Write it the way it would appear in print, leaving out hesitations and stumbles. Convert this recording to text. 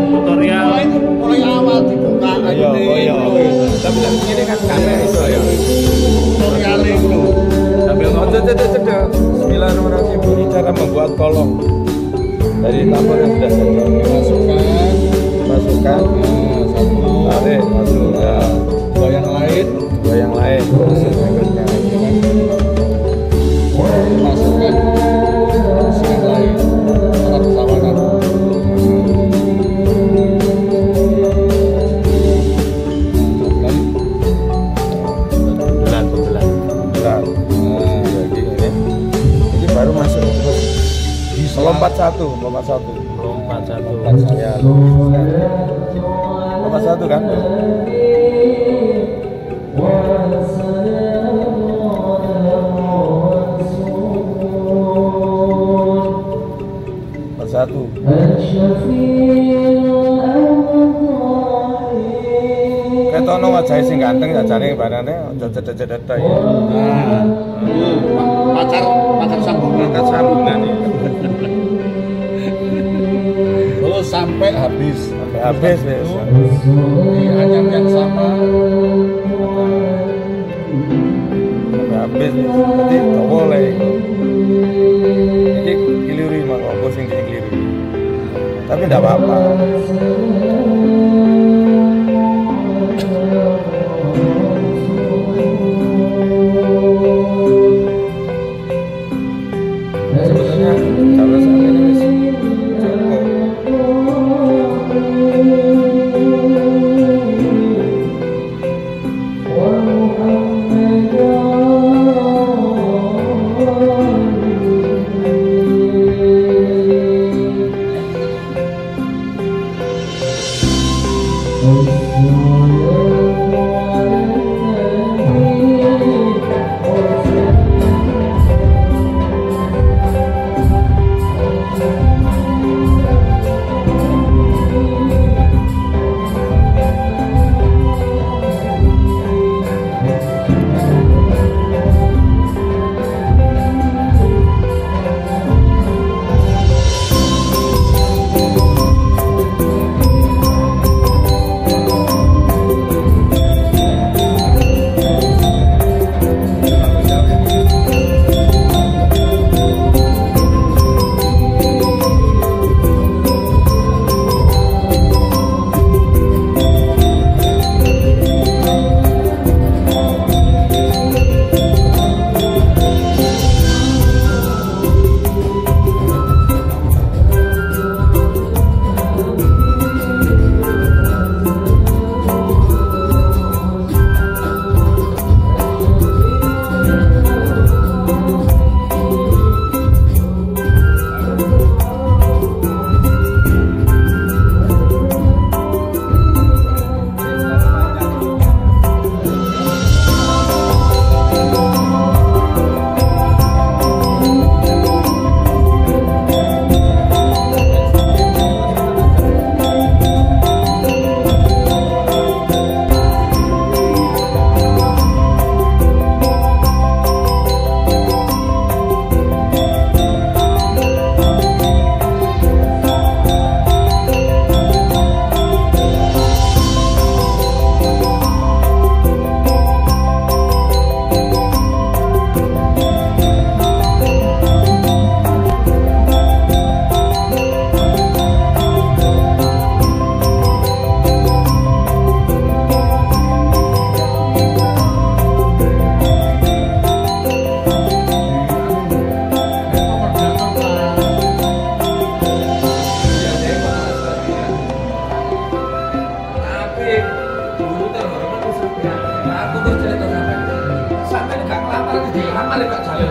Tutorial mulai awal dibuka iya. Tapi ini kan kamera itu ya. tutorial itu Sambil ngomong cedek. Bismillahirrahmanirrahim. Ini cara membuat kolong dari tabur yang sudah saja. Masukkan. Satu. Tarik masuk. Ya. Dua yang lain. Berikutnya. Masukkan. Yang lain. Arab tawanan. Berat. Jadi ini baru masuk terus. Lompat satu. Ya. Lompat satu kan? Satu. Ketono wajah sing ganteng jajane barane aja cedek-cedek ya. Pacar sambungan. Ya. Terus sampai habis Habis wis. di anyam yang sama. Sampai habis wis. Dadi dawa le. Iki keliru mah kok sing keliru. Tapi enggak apa-apa. Sebenarnya kalau sampai ini wis cukup. Sampai nggak kelapar di kamar nggak jalan.